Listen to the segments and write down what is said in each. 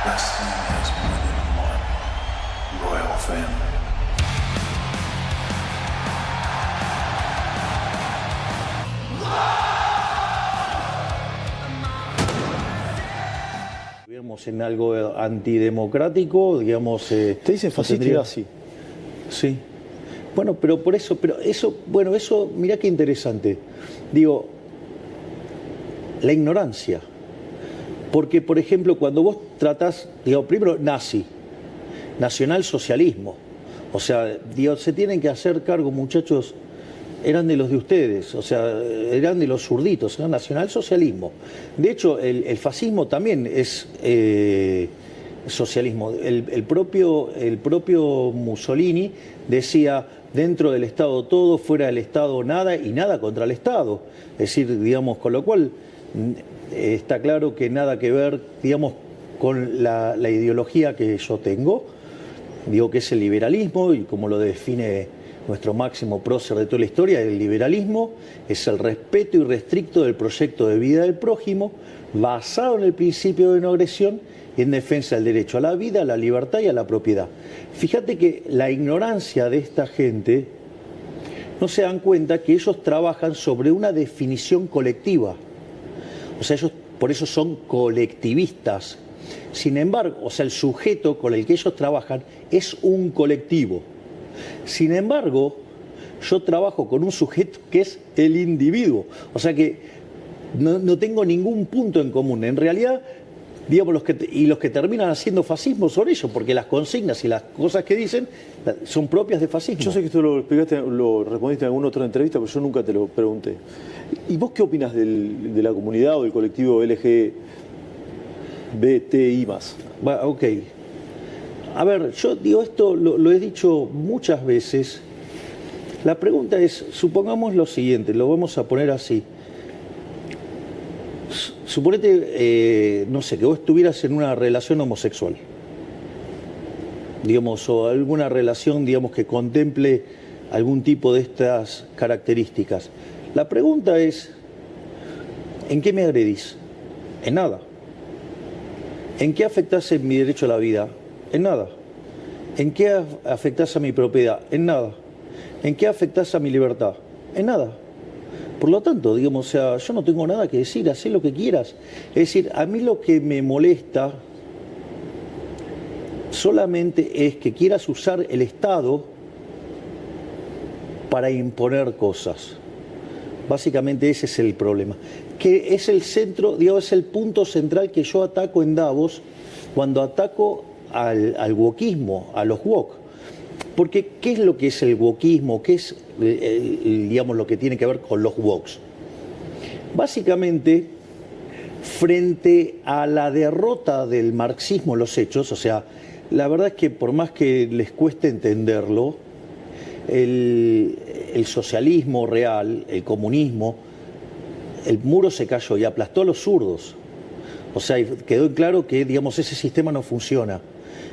Wrestling has more than one royal family. Digamos, en algo antidemocrático, digamos... Te dicen fascista y nazi. Sí. Bueno, pero por eso, eso, mirá qué interesante. Digo, la ignorancia. Porque, por ejemplo, cuando vos tratás, digo, primero nazi, nacionalsocialismo. O sea, digo, se tienen que hacer cargo, muchachos, eran de los de ustedes, o sea, eran de los zurditos, era nacionalsocialismo. De hecho, el fascismo también es socialismo. El propio Mussolini decía, dentro del Estado todo, fuera del Estado nada y nada contra el Estado. Es decir, digamos, con lo cual está claro que nada que ver, digamos, con la ideología que yo tengo, digo que es el liberalismo y como lo define nuestro máximo prócer de toda la historia, el liberalismo es el respeto irrestricto del proyecto de vida del prójimo, basado en el principio de no agresión y en defensa del derecho a la vida, a la libertad y a la propiedad. Fíjate que la ignorancia de esta gente no se dan cuenta que ellos trabajan sobre una definición colectiva. O sea, ellos por eso son colectivistas. Sin embargo, o sea, el sujeto con el que ellos trabajan es un colectivo. Sin embargo, yo trabajo con un sujeto que es el individuo. O sea que no tengo ningún punto en común. En realidad, digamos, los que terminan haciendo fascismo son ellos, porque las consignas y las cosas que dicen son propias de fascismo. Yo sé que esto lo explicaste, lo respondiste en alguna otra entrevista, pero yo nunca te lo pregunté. ¿Y vos qué opinas de la comunidad o del colectivo LGBTI+? Ok. A ver, yo digo esto, lo he dicho muchas veces. La pregunta es, supongamos lo siguiente, lo vamos a poner así. Suponete, no sé, que vos estuvieras en una relación homosexual, digamos, o alguna relación, digamos, que contemple algún tipo de estas características. La pregunta es, ¿en qué me agredís? En nada. ¿En qué afectás en mi derecho a la vida? En nada. ¿En qué afectás a mi propiedad? En nada. ¿En qué afectás a mi libertad? En nada. Por lo tanto, digamos, o sea, yo no tengo nada que decir, hacé lo que quieras. Es decir, a mí lo que me molesta solamente es que quieras usar el Estado para imponer cosas. Básicamente ese es el problema. Que es el centro, digamos, es el punto central que yo ataco en Davos cuando ataco al wokismo, a los wok. Porque, ¿qué es lo que es el wokismo? ¿Qué es, digamos, lo que tiene que ver con los woks? Básicamente, frente a la derrota del marxismo en los hechos, o sea, la verdad es que por más que les cueste entenderlo, el socialismo real, el comunismo, el muro se cayó y aplastó a los zurdos. O sea, quedó claro que, digamos, ese sistema no funciona.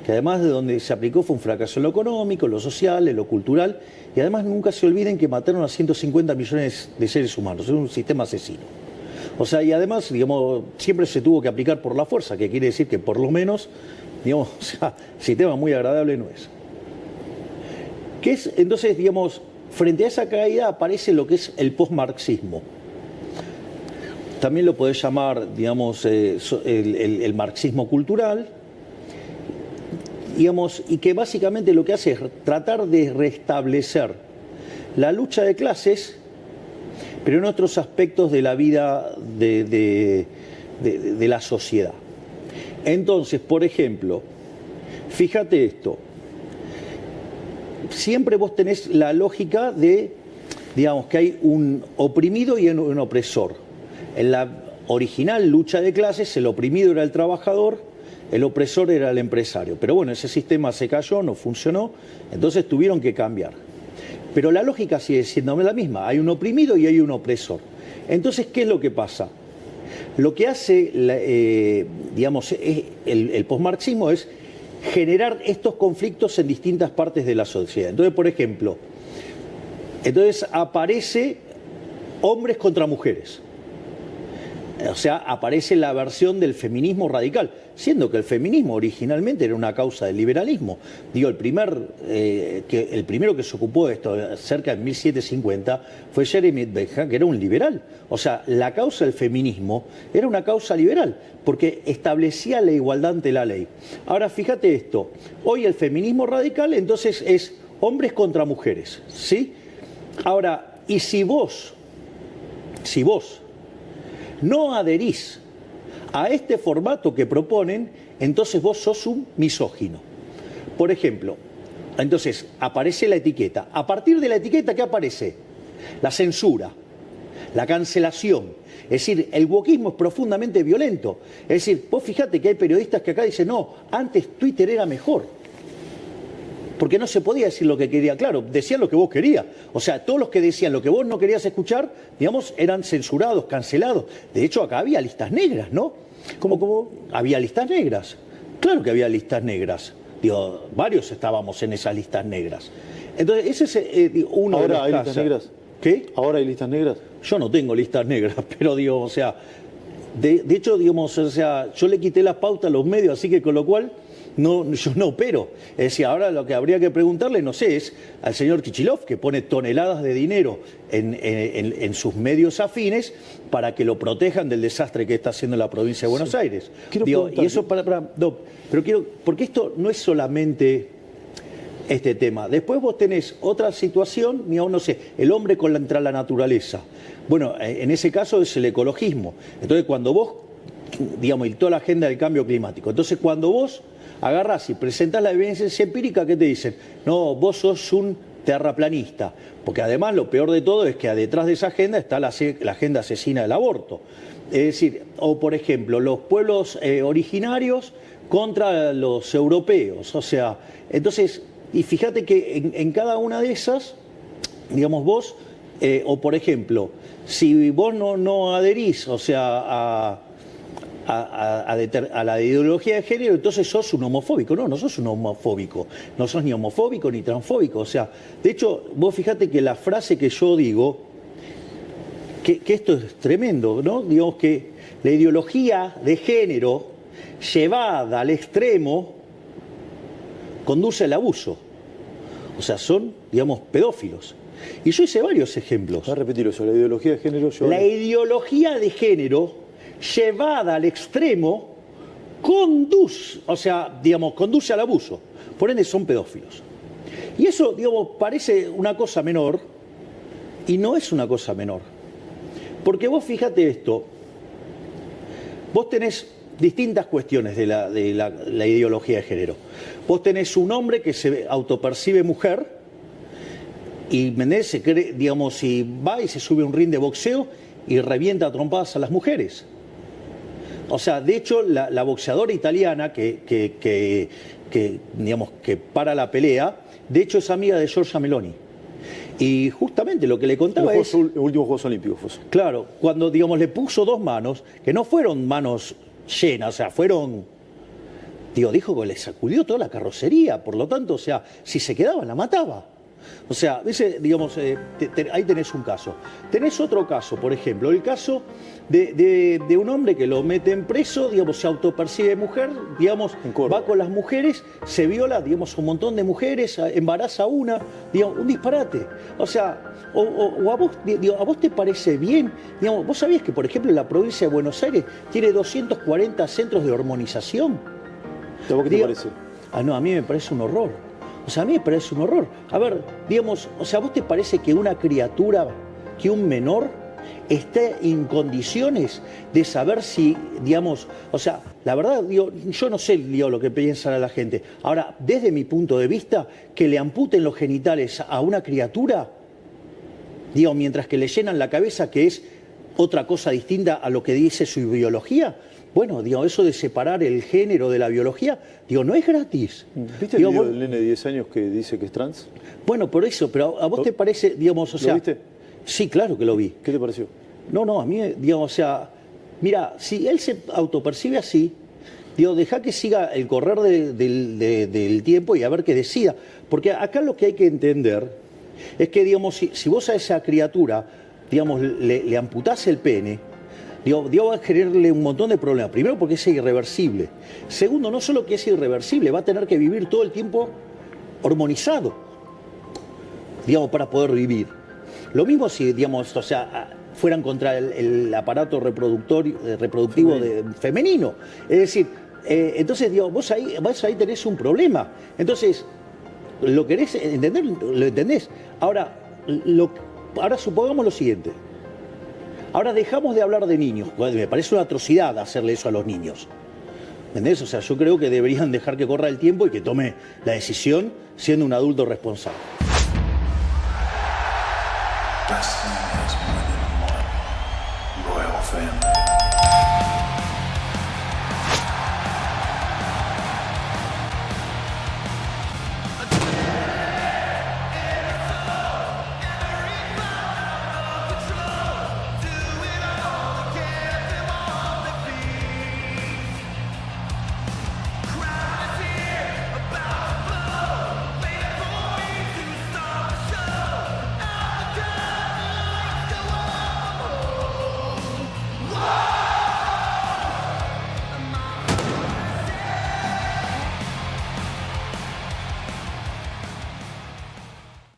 Que además de donde se aplicó fue un fracaso en lo económico, en lo social, en lo cultural, y además nunca se olviden que mataron a 150 millones de seres humanos. Es un sistema asesino. O sea, y además, digamos, siempre se tuvo que aplicar por la fuerza, que quiere decir que por lo menos, digamos, o sea, sistema muy agradable no es. ¿Qué es? Entonces, digamos, frente a esa caída aparece lo que es el posmarxismo. También lo podés llamar, digamos, el marxismo cultural, digamos, y que básicamente lo que hace es tratar de restablecer la lucha de clases, pero en otros aspectos de la vida de la sociedad. Entonces, por ejemplo, fíjate esto, siempre vos tenés la lógica de, digamos, que hay un oprimido y un opresor. En la original lucha de clases, el oprimido era el trabajador, el opresor era el empresario. Pero bueno, ese sistema se cayó, no funcionó, entonces tuvieron que cambiar. Pero la lógica sigue siendo la misma, hay un oprimido y hay un opresor. Entonces, ¿qué es lo que pasa? Lo que hace, digamos, el posmarxismo es generar estos conflictos en distintas partes de la sociedad. Entonces, por ejemplo, aparece hombres contra mujeres. O sea, aparece la versión del feminismo radical, siendo que el feminismo originalmente era una causa del liberalismo. Digo, el primero que se ocupó de esto cerca de 1750 fue Jeremy Bentham, que era un liberal. O sea, la causa del feminismo era una causa liberal, porque establecía la igualdad ante la ley. Ahora, fíjate esto, hoy el feminismo radical entonces es hombres contra mujeres, ¿sí? Ahora, y si vos no adherís a este formato que proponen, entonces vos sos un misógino. Por ejemplo, entonces aparece la etiqueta. A partir de la etiqueta, ¿qué aparece? La censura, la cancelación. Es decir, el wokismo es profundamente violento. Es decir, vos fíjate que hay periodistas que acá dicen, no, antes Twitter era mejor. Porque no se podía decir lo que quería. Claro, decían lo que vos querías. O sea, todos los que decían lo que vos no querías escuchar, digamos, eran censurados, cancelados. De hecho, acá había listas negras, ¿no? ¿Cómo? Había listas negras. Claro que había listas negras. Digo, varios estábamos en esas listas negras. Entonces, ese es uno de los ¿Ahora hay casos. listas negras? ¿Qué? ¿Ahora hay listas negras? Yo no tengo listas negras, pero digo, o sea, de hecho, digamos, o sea, yo le quité la pauta a los medios, así que con lo cual no, yo no opero. Es decir, ahora lo que habría que preguntarle, no sé, es al señor Kichilov, que pone toneladas de dinero en sus medios afines para que lo protejan del desastre que está haciendo la provincia de Buenos Aires. Digo, y eso porque esto no es solamente este tema. Después vos tenés otra situación, digamos, no sé, el hombre contra la naturaleza. Bueno, en ese caso es el ecologismo. Entonces, cuando vos, digamos, y toda la agenda del cambio climático. Entonces, cuando vos agarrás y presentás la evidencia empírica, ¿qué te dicen? No, vos sos un terraplanista. Porque además lo peor de todo es que detrás de esa agenda está la agenda asesina del aborto. Es decir, o por ejemplo, los pueblos originarios contra los europeos. O sea, entonces, y fíjate que en cada una de esas, digamos vos, o por ejemplo, si vos no adherís, o sea, a la ideología de género, entonces sos un homofóbico. No sos un homofóbico. No sos ni homofóbico ni transfóbico. O sea, de hecho, vos fíjate que la frase que yo digo, que esto es tremendo, ¿no? Digamos que la ideología de género llevada al extremo conduce al abuso. O sea, son, digamos, pedófilos. Y yo hice varios ejemplos. Voy a repetir eso, la ideología de género... La ideología de género llevada al extremo conduce, o sea, digamos, conduce al abuso. Por ende, son pedófilos. Y eso, digamos, parece una cosa menor y no es una cosa menor. Porque vos fíjate esto, vos tenés distintas cuestiones de la ideología de género. Vos tenés un hombre que se autopercibe mujer y Mendes se cree, digamos, y va y se sube a un ring de boxeo y revienta a trompadas a las mujeres. O sea, de hecho, la boxeadora italiana que digamos, que para la pelea, de hecho es amiga de Giorgia Meloni. Y justamente lo que le contaba es... Los últimos Juegos Olímpicos fue eso. Claro, cuando, digamos, le puso dos manos, que no fueron manos llenas, o sea, fueron... dijo que le sacudió toda la carrocería, por lo tanto, o sea, si se quedaba, la mataba. O sea, digamos, ahí tenés un caso. Tenés otro caso, por ejemplo, el caso de un hombre que lo meten preso, digamos, se autopercibe mujer, digamos, va con las mujeres, se viola, digamos, un montón de mujeres, embaraza a una, digamos, un disparate. O sea, o a vos te parece bien, digamos, vos sabías que, por ejemplo, la provincia de Buenos Aires tiene 240 centros de hormonización. ¿A vos qué te parece? No, a mí me parece un horror. O sea, a mí me parece un horror. A ver, digamos, o sea, ¿vos te parece que una criatura, que un menor, esté en condiciones de saber si, digamos, o sea, la verdad, yo no sé, lo que piensa la gente. Ahora, desde mi punto de vista, que le amputen los genitales a una criatura, digo, mientras que le llenan la cabeza, que es otra cosa distinta a lo que dice su biología. Bueno, digo, eso de separar el género de la biología, digo, no es gratis. ¿Viste el video del nene de 10 años que dice que es trans? Bueno, por eso, pero ¿a vos te parece, digamos, o sea... ¿Lo viste? Sí, claro que lo vi. ¿Qué te pareció? No, a mí, digamos, o sea, mira, si él se autopercibe así, digo, deja que siga el correr del tiempo y a ver qué decida. Porque acá lo que hay que entender es que, digamos, si vos a esa criatura, digamos, le amputás el pene, Digo, va a generarle un montón de problemas. Primero porque es irreversible. Segundo, no solo que es irreversible, va a tener que vivir todo el tiempo hormonizado, digamos, para poder vivir. Lo mismo si, digamos, o sea, fueran contra el aparato reproductivo femenino. Es decir, entonces, digo, vos ahí tenés un problema. Entonces, ¿lo querés entender? ¿Lo entendés? Ahora supongamos lo siguiente. Ahora dejamos de hablar de niños. Bueno, me parece una atrocidad hacerle eso a los niños. ¿Entendés? O sea, yo creo que deberían dejar que corra el tiempo y que tome la decisión siendo un adulto responsable. Destiny has